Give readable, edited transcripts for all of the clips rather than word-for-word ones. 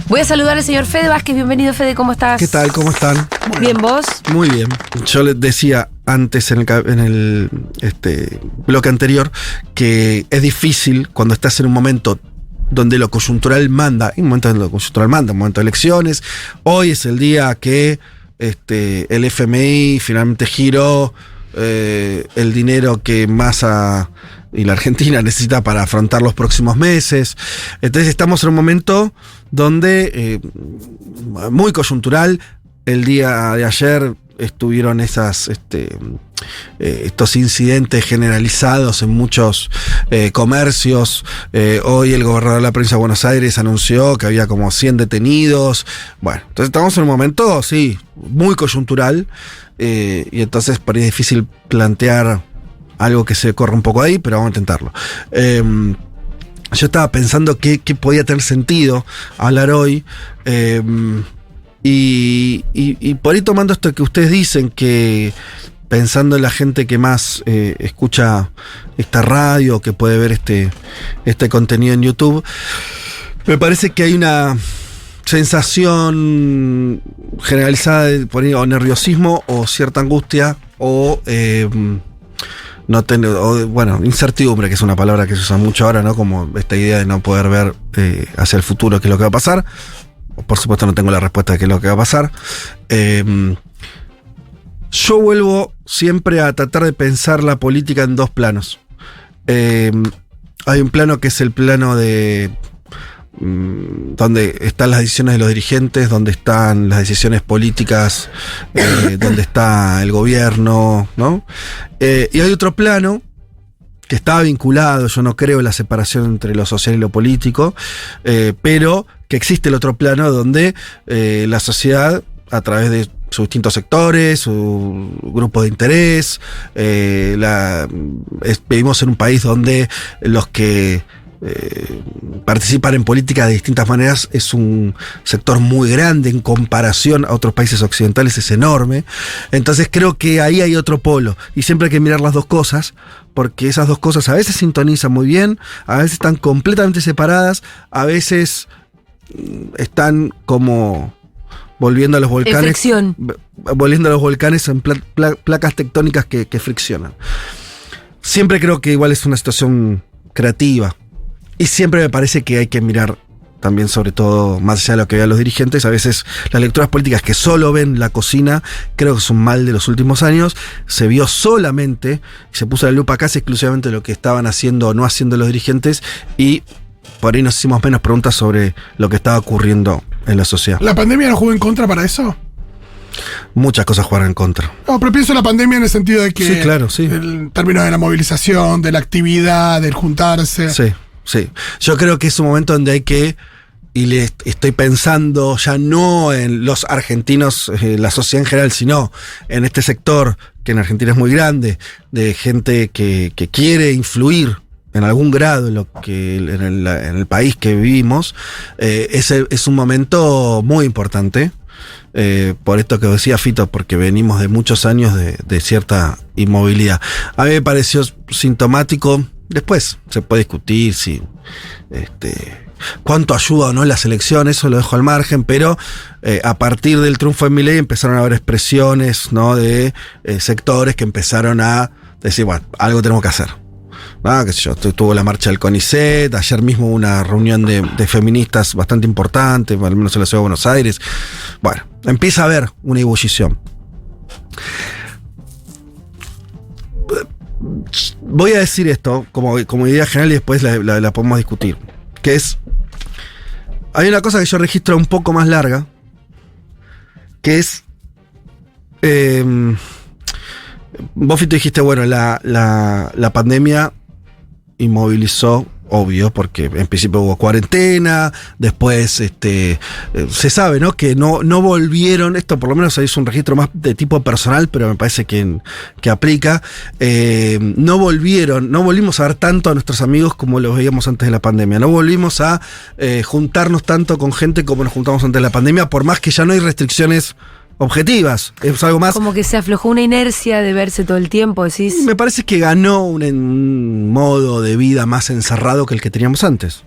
Voy a saludar al señor Fede Vázquez. Bienvenido, Fede, ¿cómo estás? ¿Qué tal? ¿Cómo están? Bien, ¿vos? Muy bien. Yo les decía antes en el bloque anterior que es difícil cuando estás en un momento donde lo coyuntural manda, un momento de elecciones. Hoy es el día que el FMI finalmente giró el dinero que Massa y la Argentina necesita para afrontar los próximos meses. Entonces estamos en un momento donde muy coyuntural. El día de ayer estuvieron estos incidentes generalizados en muchos comercios. Hoy el gobernador de la provincia de Buenos Aires anunció que había como 100 detenidos. Bueno, entonces estamos en un momento, sí, muy coyuntural. Y entonces por ahí es difícil plantear algo que se corra un poco ahí, pero vamos a intentarlo. Yo estaba pensando que podía tener sentido hablar hoy. Y por ahí tomando esto que ustedes dicen, que pensando en la gente que más escucha esta radio, que puede ver este contenido en YouTube, me parece que hay una sensación generalizada de por ahí, o nerviosismo o cierta angustia o incertidumbre, que es una palabra que se usa mucho ahora, ¿no? Como esta idea de no poder ver hacia el futuro qué es lo que va a pasar. Por supuesto no tengo la respuesta de qué es lo que va a pasar. Yo vuelvo siempre a tratar de pensar la política en dos planos. Hay un plano que es el plano de donde están las decisiones de los dirigentes, donde están las decisiones políticas, donde está el gobierno, ¿no? Y hay otro plano que está vinculado, yo no creo en la separación entre lo social y lo político, pero que existe el otro plano donde la sociedad, a través de sus distintos sectores, su grupo de interés, vivimos en un país donde los que participar en política de distintas maneras es un sector muy grande en comparación a otros países occidentales, es enorme. Entonces creo que ahí hay otro polo y siempre hay que mirar las dos cosas, porque esas dos cosas a veces sintonizan muy bien, a veces están completamente separadas, a veces están como volviendo a los volcanes, en placas tectónicas que friccionan. Siempre creo que igual es una situación creativa. Y siempre me parece que hay que mirar también, sobre todo, más allá de lo que vean los dirigentes. A veces las lecturas políticas que solo ven la cocina, creo que es un mal de los últimos años. Se vio solamente, se puso la lupa casi exclusivamente lo que estaban haciendo o no haciendo los dirigentes, y por ahí nos hicimos menos preguntas sobre lo que estaba ocurriendo en la sociedad. ¿La pandemia no jugó en contra para eso? Muchas cosas jugaron en contra. No, pero pienso en la pandemia en el sentido de que... Sí, claro, sí. En términos de la movilización, de la actividad, del juntarse... Sí, yo creo que es un momento donde hay que, y le estoy pensando ya no en los argentinos, la sociedad en general, sino en este sector que en Argentina es muy grande, de gente que quiere influir en algún grado en el país que vivimos. Es un momento muy importante, por esto que decía Fito, porque venimos de muchos años de cierta inmovilidad. A mí me pareció sintomático. Después se puede discutir si cuánto ayuda o no la selección, eso lo dejo al margen, pero a partir del triunfo de Milei empezaron a haber expresiones, ¿no?, de sectores que empezaron a decir, bueno, algo tenemos que hacer. Qué sé yo, tuvo la marcha del CONICET, ayer mismo una reunión de feministas bastante importante, al menos en la ciudad de Buenos Aires. Bueno, empieza a haber una ebullición. Voy a decir esto como idea general y después la podemos discutir. Que es, hay una cosa que yo registro un poco más larga, que es, vos, Fito, dijiste, bueno, la pandemia inmovilizó, obvio, porque en principio hubo cuarentena, después se sabe, ¿no?, que no volvieron, esto por lo menos es un registro más de tipo personal, pero me parece que aplica, no volvimos a ver tanto a nuestros amigos como los veíamos antes de la pandemia, no volvimos a juntarnos tanto con gente como nos juntamos antes de la pandemia, por más que ya no hay restricciones objetivas, es algo más. Como que se aflojó una inercia de verse todo el tiempo, decís. Me parece que ganó un modo de vida más encerrado que el que teníamos antes.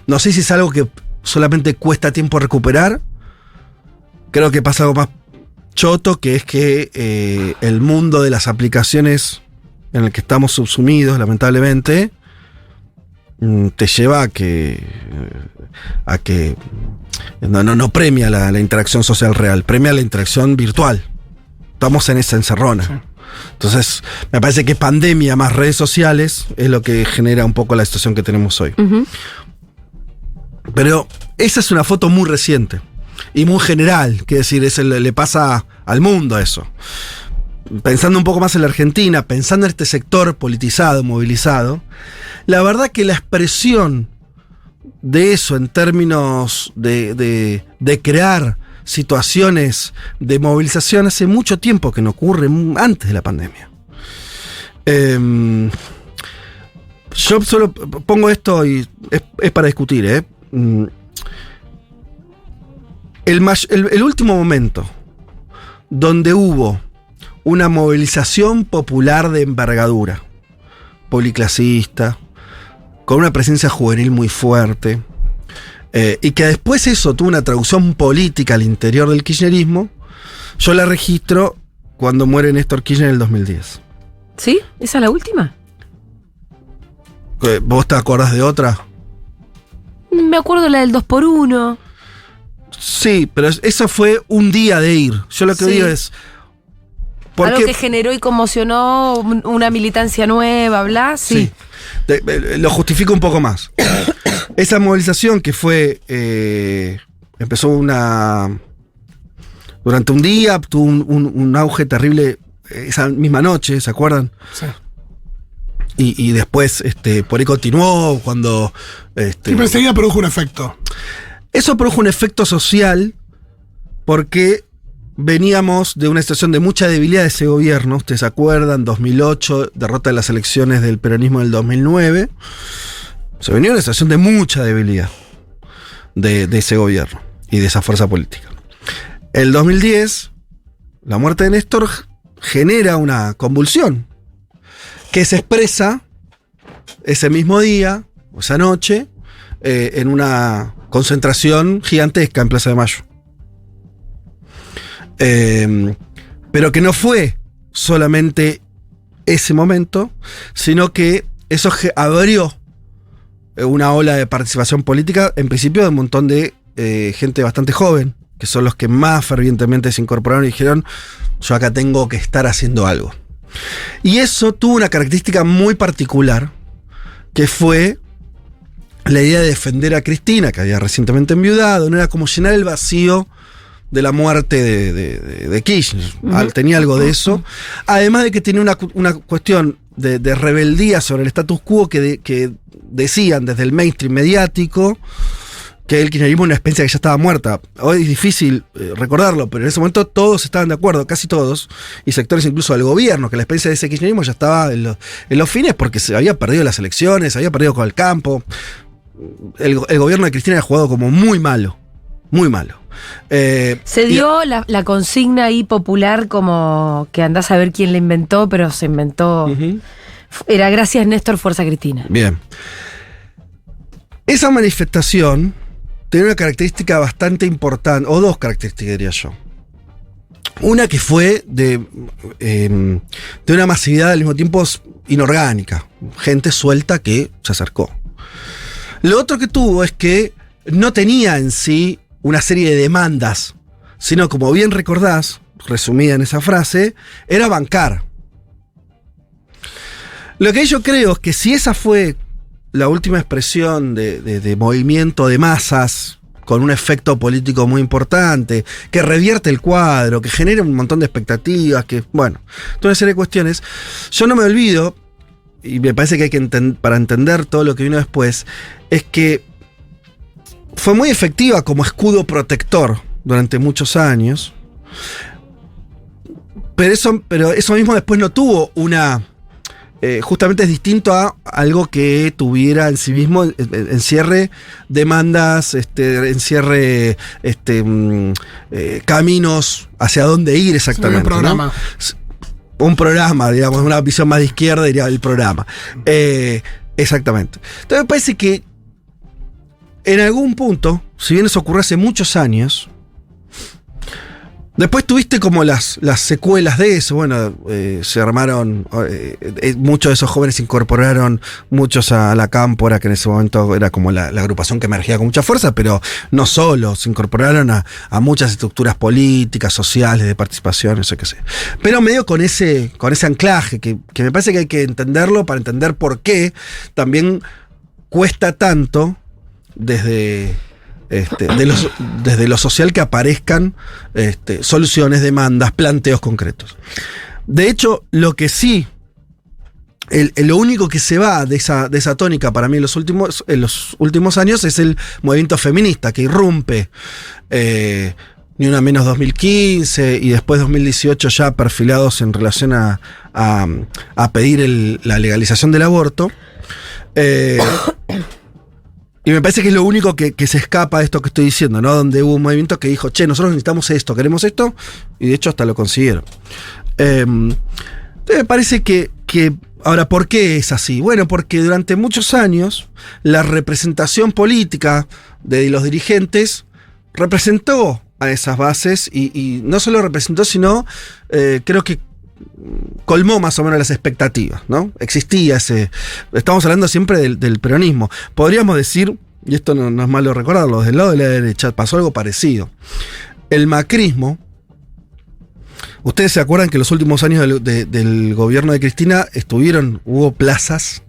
No sé si es algo que solamente cuesta tiempo recuperar. Creo que pasa algo más choto, que es que el mundo de las aplicaciones en el que estamos subsumidos, lamentablemente, te lleva a que no premia la interacción social real, premia la interacción virtual. Estamos en esa encerrona. Sí. Entonces, me parece que pandemia más redes sociales es lo que genera un poco la situación que tenemos hoy. Uh-huh. Pero esa es una foto muy reciente y muy general, que decir, le pasa al mundo eso. Pensando un poco más en la Argentina, pensando en este sector politizado, movilizado, la verdad que la expresión de eso en términos de crear situaciones de movilización hace mucho tiempo que no ocurre, antes de la pandemia. Yo solo pongo esto y es para discutir. El último momento donde hubo una movilización popular de envergadura, policlasista, con una presencia juvenil muy fuerte, y que después eso tuvo una traducción política al interior del kirchnerismo, yo la registro cuando muere Néstor Kirchner en el 2010. ¿Sí? ¿Esa es la última? ¿Vos te acordás de otra? Me acuerdo la del 2x1. Sí, pero eso fue un día de ir. Yo lo que digo es... Algo que generó y conmocionó una militancia nueva, bla, sí. Lo justifico un poco más. Esa movilización que fue... empezó durante un día, tuvo un auge terrible esa misma noche, ¿se acuerdan? Sí. Y después por ahí continuó cuando... pero enseguida produjo un efecto. Eso produjo un efecto social porque veníamos de una situación de mucha debilidad de ese gobierno. Ustedes se acuerdan, 2008, derrota de las elecciones del peronismo del 2009. Se venía una situación de mucha debilidad de ese gobierno y de esa fuerza política. El 2010, la muerte de Néstor genera una convulsión que se expresa ese mismo día, o esa noche, en una concentración gigantesca en Plaza de Mayo. Pero que no fue solamente ese momento, sino que eso abrió una ola de participación política, en principio de un montón de gente bastante joven, que son los que más fervientemente se incorporaron y dijeron, yo acá tengo que estar haciendo algo. Y eso tuvo una característica muy particular, que fue la idea de defender a Cristina, que había recientemente enviudado. No era como llenar el vacío de la muerte de Kirchner. Tenía algo de eso. Además de que tenía una cuestión de rebeldía sobre el status quo que decían desde el mainstream mediático que el kirchnerismo era una experiencia que ya estaba muerta. Hoy es difícil recordarlo, pero en ese momento todos estaban de acuerdo, casi todos, y sectores incluso del gobierno, que la experiencia de ese kirchnerismo ya estaba en los fines porque se había perdido las elecciones, se había perdido con el campo. El gobierno de Cristina era jugado como muy malo. Muy malo. Se dio la consigna ahí popular como que andás a ver quién la inventó, pero se inventó. Uh-huh. Era gracias Néstor, fuerza Cristina. Bien. Esa manifestación tenía una característica bastante importante, o dos características diría yo. Una que fue de una masividad al mismo tiempo inorgánica. Gente suelta que se acercó. Lo otro que tuvo es que no tenía en sí una serie de demandas, sino, como bien recordás, resumida en esa frase, era bancar. Lo que yo creo es que si esa fue la última expresión de movimiento de masas con un efecto político muy importante, que revierte el cuadro, que genera un montón de expectativas, que, bueno, toda una serie de cuestiones, yo no me olvido, y me parece que hay que para entender todo lo que vino después, es que fue muy efectiva como escudo protector durante muchos años, pero eso mismo después no tuvo una... justamente es distinto a algo que tuviera en sí mismo encierre demandas, encierre caminos hacia dónde ir exactamente. Un programa. ¿No? Un programa, digamos, una visión más de izquierda diría el programa. Exactamente. Entonces me parece que en algún punto si bien eso ocurrió hace muchos años, después tuviste como las secuelas de eso. Bueno, se armaron, muchos de esos jóvenes se incorporaron, muchos a la Cámpora, que en ese momento era como la agrupación que emergía con mucha fuerza, pero no solo, se incorporaron a muchas estructuras políticas, sociales, de participación, no sé qué sé. Pero medio con ese anclaje, que me parece que hay que entenderlo para entender por qué también cuesta tanto desde lo social que aparezcan soluciones, demandas, planteos concretos. De hecho, lo que sí, lo único que se va de esa tónica para mí en los últimos años es el movimiento feminista que irrumpe Ni Una Menos 2015 y después 2018 ya perfilados en relación a pedir la legalización del aborto. Y me parece que es lo único que se escapa de esto que estoy diciendo, ¿no? Donde hubo un movimiento que dijo, che, nosotros necesitamos esto, queremos esto, y de hecho hasta lo consiguieron. Entonces me parece que ahora, ¿por qué es así? Bueno, porque durante muchos años la representación política de los dirigentes representó a esas bases y no solo representó, sino creo que colmó más o menos las expectativas, ¿no? Existía estamos hablando siempre del peronismo. Podríamos decir, y esto no es malo recordarlo, del lado de la derecha pasó algo parecido. El macrismo, ustedes se acuerdan que en los últimos años del gobierno de Cristina hubo plazas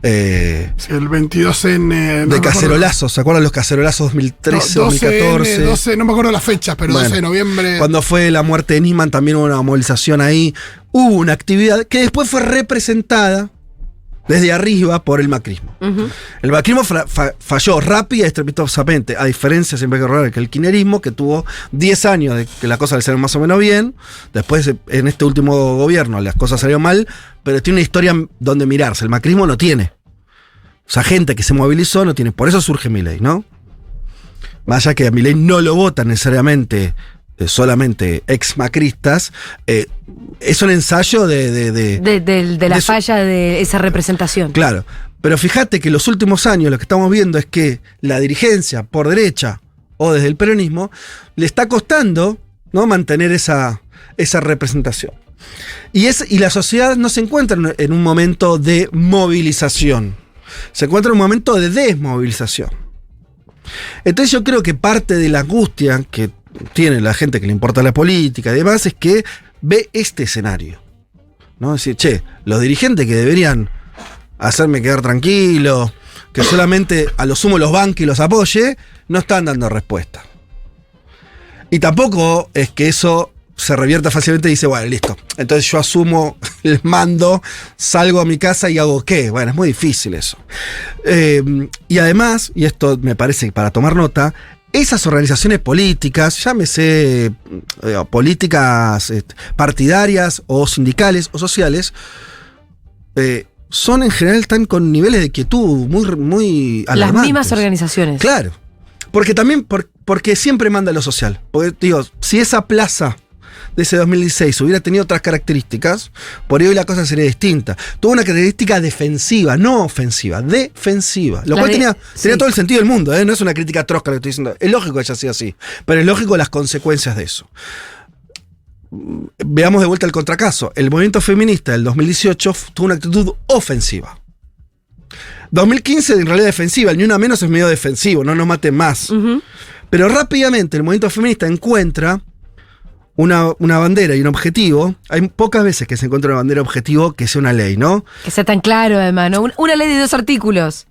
el 22N de cacerolazos, ¿se acuerdan los cacerolazos 2013, 2014? 12, no me acuerdo las fechas, pero bueno, 12 de noviembre. Cuando fue la muerte de Nisman también hubo una movilización ahí. Hubo una actividad que después fue representada desde arriba por el macrismo. Uh-huh. El macrismo falló rápida y estrepitosamente, a diferencia, siempre hay que recordar, que el kirchnerismo, que tuvo 10 años de que las cosas le salieron más o menos bien. Después, en este último gobierno, las cosas salieron mal, pero tiene una historia donde mirarse. El macrismo no tiene. O sea, gente que se movilizó no tiene. Por eso surge Milei, ¿no? Más allá que a Milei no lo votan necesariamente solamente ex-macristas, es un ensayo de la falla de esa representación. Claro, pero fíjate que los últimos años lo que estamos viendo es que la dirigencia por derecha o desde el peronismo le está costando, ¿no?, mantener esa representación. Y la sociedad no se encuentra en un momento de movilización, se encuentra en un momento de desmovilización. Entonces yo creo que parte de la angustia que tiene la gente que le importa la política y demás es que ve este escenario, ¿no? Es decir, che, los dirigentes que deberían hacerme quedar tranquilo, que solamente a lo sumo los banque y los apoye, no están dando respuesta. Y tampoco es que eso se revierta fácilmente y dice, bueno, listo, entonces yo asumo el mando, salgo a mi casa y hago qué. Bueno, es muy difícil eso. Y además, y esto me parece para tomar nota, esas organizaciones políticas, llámese políticas partidarias o sindicales o sociales, son en general están con niveles de quietud muy alarmantes. Las mismas organizaciones. Claro. Porque también, porque siempre manda lo social. Porque digo, si esa plaza de ese 2016 hubiera tenido otras características, por ahí hoy la cosa sería distinta. Tuvo una característica defensiva, no ofensiva, defensiva. Lo cual tenía todo el sentido del mundo, ¿eh? No es una crítica trosca lo que estoy diciendo. Es lógico que haya sido así, pero es lógico las consecuencias de eso. Veamos de vuelta el contracaso. El movimiento feminista del 2018 tuvo una actitud ofensiva. 2015 en realidad defensiva, el Ni Una Menos es medio defensivo, no nos maten más. Uh-huh. Pero rápidamente el movimiento feminista encuentra una bandera y un objetivo. Hay pocas veces que se encuentra una bandera objetivo que sea una ley, ¿no? Que sea tan claro, además, ¿no? Una ley de 2 artículos.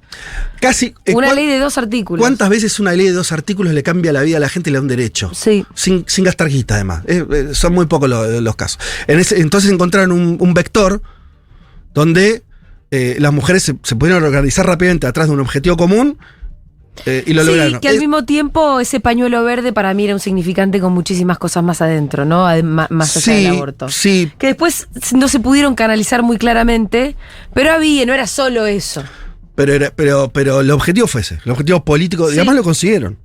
Casi. Una ley de 2 artículos. ¿Cuántas veces una ley de 2 artículos le cambia la vida a la gente y le da un derecho? Sí. Sin gastar guita, además. Son muy pocos los casos. Entonces encontraron un vector donde las mujeres se pudieron organizar rápidamente atrás de un objetivo común. Y lo lograron. Que al mismo tiempo ese pañuelo verde para mí era un significante con muchísimas cosas más adentro, ¿no? Más allá del aborto. Sí. Que después no se pudieron canalizar muy claramente, pero no era solo eso. Pero el objetivo fue ese, el objetivo político, y además lo consiguieron.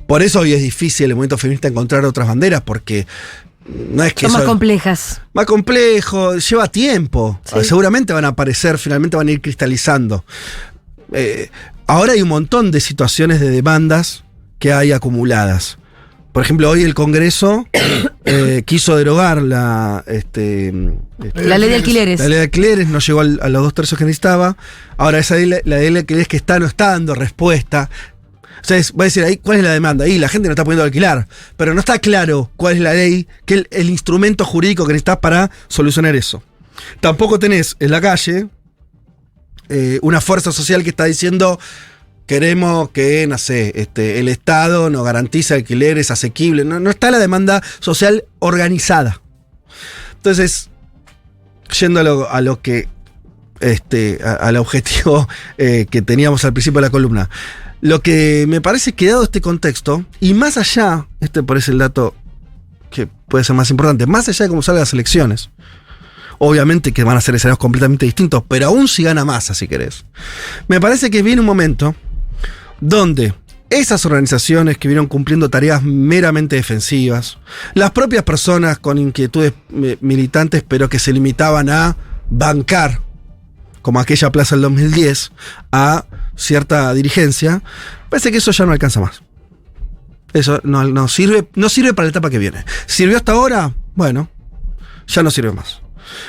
Por eso hoy es difícil el movimiento feminista encontrar otras banderas, porque no es que son más complejas. Más complejo, lleva tiempo. Sí. Seguramente van a aparecer, finalmente van a ir cristalizando. Ahora hay un montón de situaciones de demandas que hay acumuladas. Por ejemplo, hoy el Congreso quiso derogar la ley de alquileres. La ley de alquileres no llegó a los 2/3 que necesitaba. Ahora esa ley, la ley de alquileres que no está dando respuesta. O sea, va a decir ahí, ¿cuál es la demanda? Ahí la gente no está pudiendo alquilar, pero no está claro cuál es la ley, que el instrumento jurídico que necesitas para solucionar eso. Tampoco tenés en la calle una fuerza social que está diciendo: queremos que, no sé, el Estado nos garantice alquileres asequibles. No está la demanda social organizada. Entonces, yendo a lo que, al objetivo que teníamos al principio de la columna, lo que me parece que dado este contexto, y más allá, parece el dato que puede ser más importante, más allá de cómo salgan las elecciones, obviamente que van a ser escenarios completamente distintos, pero aún si gana Massa, si querés, me parece que viene un momento donde esas organizaciones que vinieron cumpliendo tareas meramente defensivas, las propias personas con inquietudes militantes pero que se limitaban a bancar, como aquella plaza del 2010, a cierta dirigencia, parece que eso ya no alcanza más. Eso no sirve para la etapa que viene. ¿Sirvió hasta ahora? Bueno, ya no sirve más.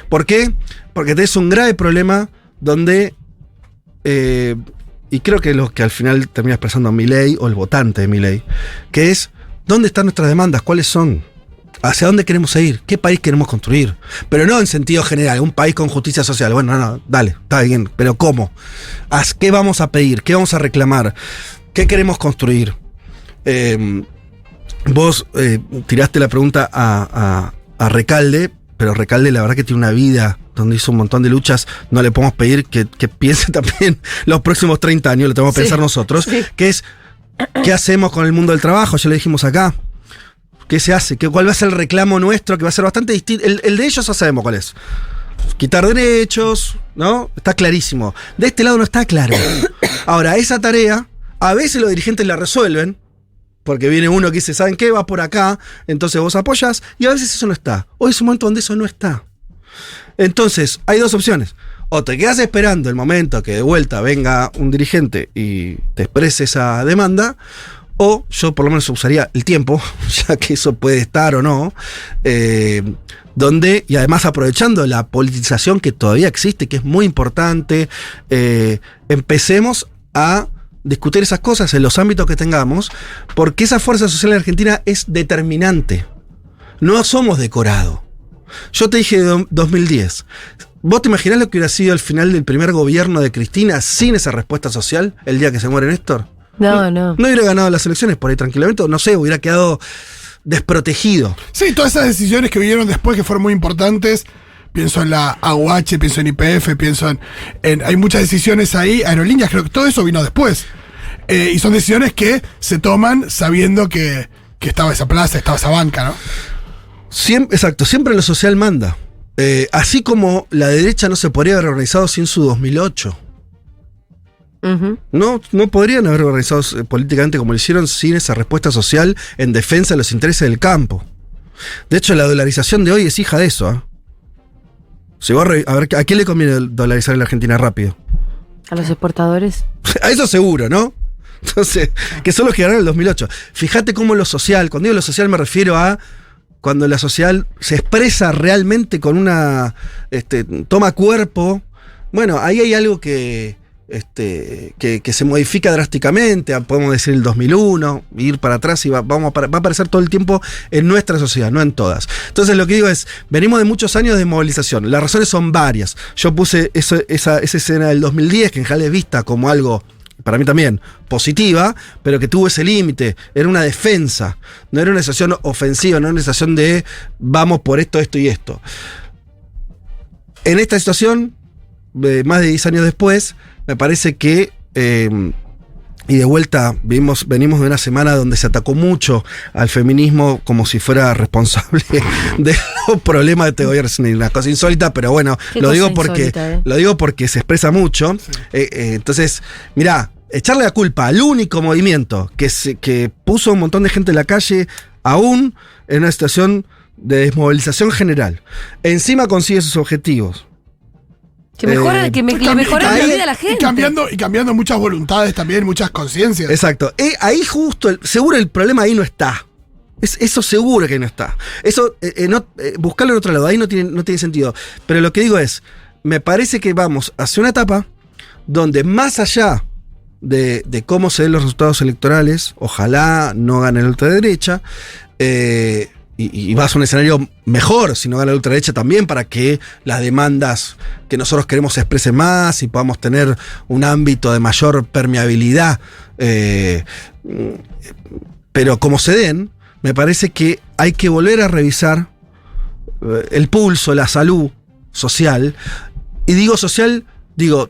¿Por qué? Porque tenés un grave problema donde... y creo que lo que al final termina expresando Milei o el votante de Milei, que es: ¿dónde están nuestras demandas? ¿Cuáles son? ¿Hacia dónde queremos ir? ¿Qué país queremos construir? Pero no en sentido general, un país con justicia social. Bueno, no, dale, está bien, pero ¿cómo? ¿Qué vamos a pedir? ¿Qué vamos a reclamar? ¿Qué queremos construir? Vos tiraste la pregunta a Recalde, pero Recalde la verdad que tiene una vida donde hizo un montón de luchas. No le podemos pedir que piense también los próximos 30 años, lo tenemos que pensar nosotros, que es: ¿qué hacemos con el mundo del trabajo? Ya lo dijimos acá. ¿Qué se hace? ¿Cuál va a ser el reclamo nuestro? Que va a ser bastante distinto. El de ellos ya sabemos cuál es. Quitar derechos, ¿no? Está clarísimo. De este lado no está claro. Ahora, esa tarea, a veces los dirigentes la resuelven, porque viene uno que dice: ¿saben qué? Va por acá, entonces vos apoyás, y a veces eso no está. Hoy es un momento donde eso no está. Entonces, hay dos opciones. O te quedas esperando el momento que de vuelta venga un dirigente y te exprese esa demanda, o yo por lo menos usaría el tiempo, ya que eso puede estar o no, donde, y además aprovechando la politización que todavía existe, que es muy importante, empecemos a discutir esas cosas en los ámbitos que tengamos, porque esa fuerza social en Argentina es determinante. No somos decorado. Yo te dije 2010. ¿Vos te imaginás lo que hubiera sido el final del primer gobierno de Cristina sin esa respuesta social el día que se muere Néstor? No. No hubiera ganado las elecciones por ahí tranquilamente, no sé, hubiera quedado desprotegido. Sí, todas esas decisiones que vinieron después que fueron muy importantes. Pienso en la AUH, pienso en YPF, pienso en hay muchas decisiones ahí, aerolíneas, creo que todo eso vino después. Y son decisiones que se toman sabiendo que estaba esa plaza, estaba esa banca, ¿no? Exacto, siempre lo social manda. Así como la derecha no se podría haber organizado sin su 2008. Uh-huh. No podrían haber organizado políticamente como lo hicieron sin esa respuesta social en defensa de los intereses del campo. De hecho, la dolarización de hoy es hija de eso, ¿eh? Si vos a ver, ¿a quién le conviene dolarizar en la Argentina rápido? A los exportadores. A eso seguro, ¿no? Entonces, que son los que ganaron el 2008. Fíjate cómo lo social, cuando digo lo social me refiero a cuando la social se expresa realmente con una toma cuerpo. Bueno, ahí hay algo que se modifica drásticamente. Podemos decir el 2001, ir para atrás y va a aparecer todo el tiempo en nuestra sociedad, no en todas. Entonces lo que digo es, venimos de muchos años de movilización. Las razones son varias. Yo puse esa escena del 2010 que en general es vista como algo, para mí también, positiva, pero que tuvo ese límite. Era una defensa, no era una situación ofensiva, no era una situación de vamos por esto, esto y esto. En esta situación, más de 10 años después, me parece que, y de vuelta, venimos de una semana donde se atacó mucho al feminismo como si fuera responsable de los problemas de este gobierno. Es una cosa insólita, pero bueno, lo digo porque se expresa mucho. Sí. Entonces, mirá, echarle la culpa al único movimiento que puso un montón de gente en la calle, aún en una situación de desmovilización general, encima consigue sus objetivos. Que mejora, le mejora la vida a la gente. Y cambiando muchas voluntades también, muchas conciencias. Exacto. Ahí justo, seguro el problema ahí no está. Eso seguro que no está. Eso, buscarlo en otro lado, ahí no tiene sentido. Pero lo que digo es, me parece que vamos hacia una etapa donde más allá de cómo se den los resultados electorales, ojalá no gane la ultraderecha, y vas a un escenario mejor si no gana la ultraderecha también, para que las demandas que nosotros queremos se expresen más y podamos tener un ámbito de mayor permeabilidad. Pero como se den, me parece que hay que volver a revisar el pulso, la salud social. Y digo social,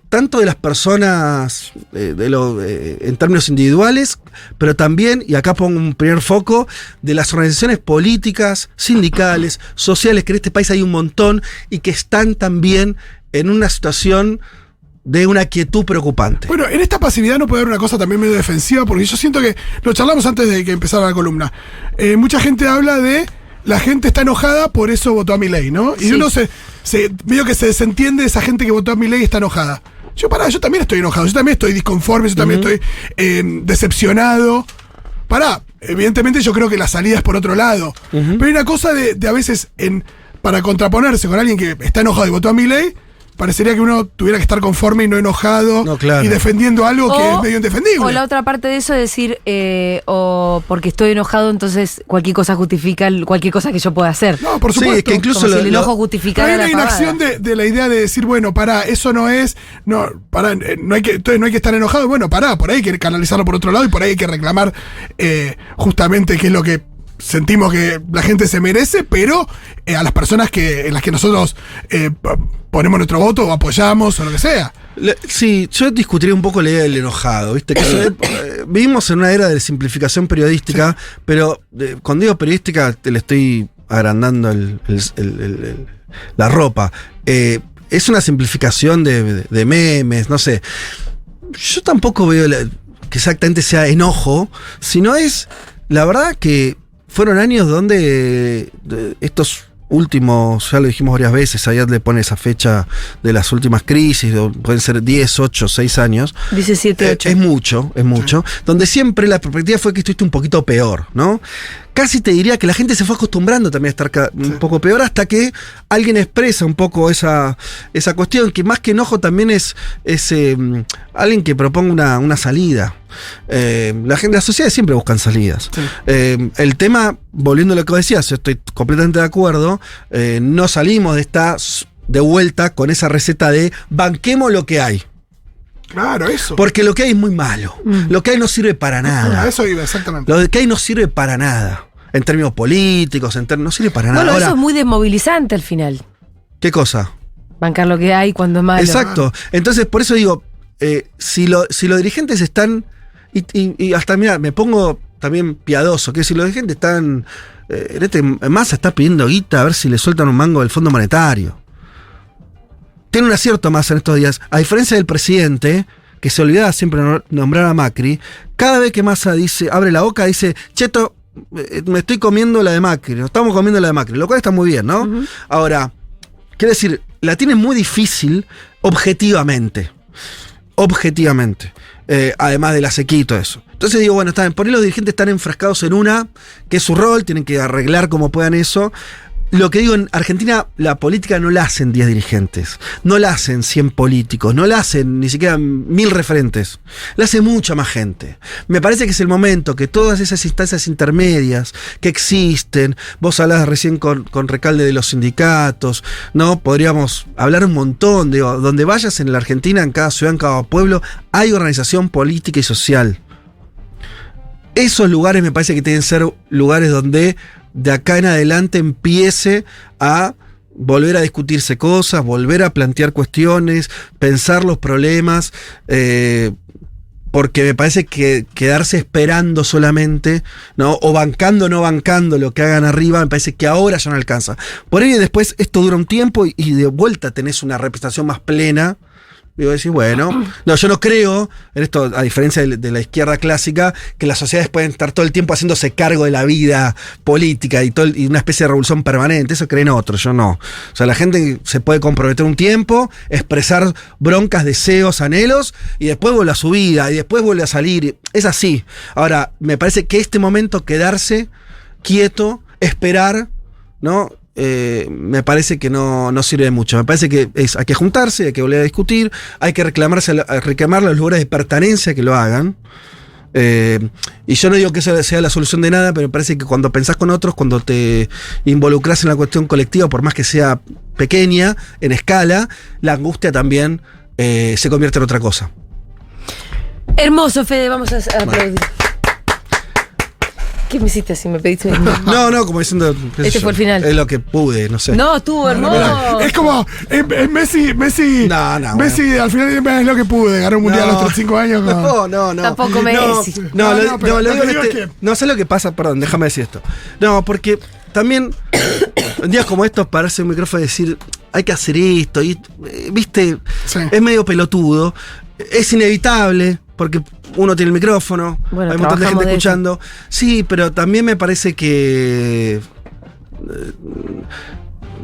tanto de las personas en términos individuales, pero también, y acá pongo un primer foco, de las organizaciones políticas, sindicales, sociales, que en este país hay un montón y que están también en una situación de una quietud preocupante. Bueno, en esta pasividad no puede haber una cosa también medio defensiva, porque yo siento que, lo charlamos antes de que empezara la columna, mucha gente habla de la gente está enojada, por eso votó a Milei, ¿no? Y sí. Uno medio que se desentiende de esa gente que votó a Milei y está enojada. Yo también estoy enojado, yo también estoy disconforme, yo también estoy decepcionado. Evidentemente yo creo que la salida es por otro lado. Pero hay una cosa de a veces, para contraponerse con alguien que está enojado y votó a Milei, parecería que uno tuviera que estar conforme y no enojado, y defendiendo algo que es medio indefendible. O la otra parte de eso es decir, o porque estoy enojado, entonces cualquier cosa justifica cualquier cosa que yo pueda hacer. No, por supuesto. Sí, que incluso como si el enojo justificara la hay una inacción de la idea de decir, bueno, eso no es, entonces no hay que estar enojado, bueno, por ahí hay que canalizarlo por otro lado y por ahí hay que reclamar justamente qué es lo que sentimos que la gente se merece, pero a las personas en las que nosotros ponemos nuestro voto o apoyamos o lo que sea. Sí, yo discutiría un poco la idea del enojado, ¿viste? Que vivimos en una era de simplificación periodística, sí. Pero cuando digo periodística te le estoy agrandando la ropa. Es una simplificación de memes, no sé. Yo tampoco veo que exactamente sea enojo, sino es, la verdad que fueron años donde estos últimos, ya lo dijimos varias veces, Ayat le pone esa fecha de las últimas crisis, pueden ser 10, 8, 6 años. Dice 7, 8. Es mucho. Sí. Donde siempre la perspectiva fue que estuviste un poquito peor, ¿no? Casi te diría que la gente se fue acostumbrando también a estar un poco peor hasta que alguien expresa un poco esa cuestión, que más que enojo también es alguien que proponga una salida. Las sociedades siempre buscan salidas. Sí. El tema, volviendo a lo que decías, yo estoy completamente de acuerdo, no salimos de vuelta con esa receta de banquemos lo que hay. Claro, eso. Porque lo que hay es muy malo. Lo que hay no sirve para nada. Eso iba, exactamente. Lo que hay no sirve para nada. En términos políticos, no sirve para nada. Bueno, eso es muy desmovilizante al final. ¿Qué cosa? Bancar lo que hay cuando es malo. Exacto. Entonces, por eso digo, si los dirigentes están... Y hasta, mira, me pongo también piadoso, que si los dirigentes están... Massa está pidiendo guita a ver si le sueltan un mango del Fondo Monetario. Tiene un acierto Massa en estos días. A diferencia del presidente, que se olvidaba siempre nombrar a Macri, cada vez que Massa abre la boca, dice, cheto, me estoy comiendo la de Macri, nos estamos comiendo la de Macri, lo cual está muy bien, ¿no? Ahora, quiero decir, la tiene muy difícil objetivamente. Además de la sequía y todo eso. Entonces digo, bueno, por ahí los dirigentes están enfrascados en que es su rol, tienen que arreglar como puedan eso. Lo que digo, en Argentina la política no la hacen 10 dirigentes, no la hacen 100 políticos, no la hacen ni siquiera 1000 referentes, la hace mucha más gente. Me parece que es el momento que todas esas instancias intermedias que existen, vos hablabas recién con Recalde de los sindicatos, ¿no? Podríamos hablar un montón, donde vayas en la Argentina, en cada ciudad, en cada pueblo, hay organización política y social. Esos lugares me parece que tienen que ser lugares donde de acá en adelante empiece a volver a discutirse cosas, volver a plantear cuestiones, pensar los problemas, porque me parece que quedarse esperando solamente, ¿no? O bancando o no bancando lo que hagan arriba, me parece que ahora ya no alcanza. Por ello después esto dura un tiempo y de vuelta tenés una representación más plena Y vos decís, bueno, no, yo no creo en esto, a diferencia de la izquierda clásica, que las sociedades pueden estar todo el tiempo haciéndose cargo de la vida política y una especie de revolución permanente. Eso creen otros, yo no. O sea, la gente se puede comprometer un tiempo, expresar broncas, deseos, anhelos, y después vuelve a su vida, y después vuelve a salir. Es así. Ahora, me parece que este momento, quedarse quieto, esperar, ¿no? Me parece que no sirve mucho. Me parece que hay que juntarse, hay que volver a discutir, hay que reclamar los lugares de pertenencia que lo hagan. Y yo no digo que esa sea la solución de nada, pero me parece que cuando pensás con otros, cuando te involucras en la cuestión colectiva, por más que sea pequeña, en escala, la angustia también se convierte en otra cosa. Hermoso, Fede, vamos a aplaudir. ¿Qué me hiciste así? ¿Me pediste? No, como diciendo. Este fue el final. Es lo que pude, no sé. No, estuvo hermoso. Es como Messi. Messi bueno. al final es lo que pude. Ganó un mundial a los 35 años. No. Tampoco Messi. No sé lo que pasa, perdón, déjame decir esto. No, porque también en días como estos pararse un micrófono y decir hay que hacer esto, y viste, Sí. es medio pelotudo, es inevitable. Porque uno tiene el micrófono, bueno, hay un montón de gente de escuchando. Sí, pero también me parece que.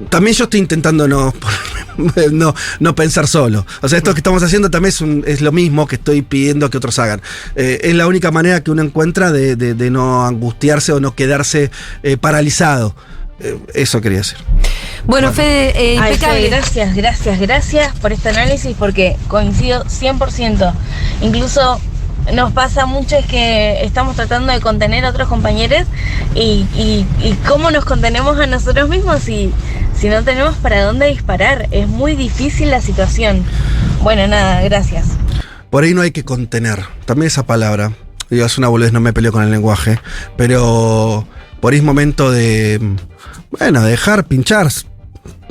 También yo estoy intentando no pensar solo. O sea, esto que estamos haciendo también es lo mismo que estoy pidiendo que otros hagan. Es la única manera que uno encuentra de no angustiarse o no quedarse paralizado. Eso quería decir. Bueno, Fede, impecable. Gracias por este análisis, porque coincido 100%. Incluso nos pasa mucho es que estamos tratando de contener a otros compañeros y cómo nos contenemos a nosotros mismos si no tenemos para dónde disparar. Es muy difícil la situación. Bueno, nada, gracias. Por ahí no hay que contener. También esa palabra, digo, es una boludez, no me peleo con el lenguaje, pero por ahí es momento de, bueno, dejar pinchar,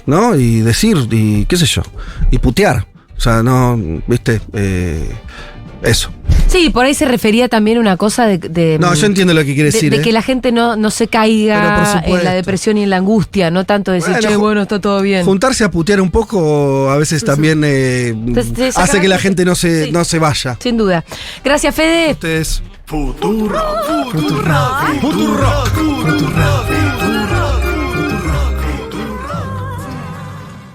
¿no? Y decir, y qué sé yo, y putear. O sea, no, viste, eso. Sí, por ahí se refería también a una cosa de No, yo entiendo lo que quiere decir. De que la gente no se caiga en la depresión y en la angustia, no tanto decir, bueno, está todo bien. Juntarse a putear un poco a veces también hace que la gente no se vaya. Sin duda. Gracias, Fede. Ustedes. Futuro.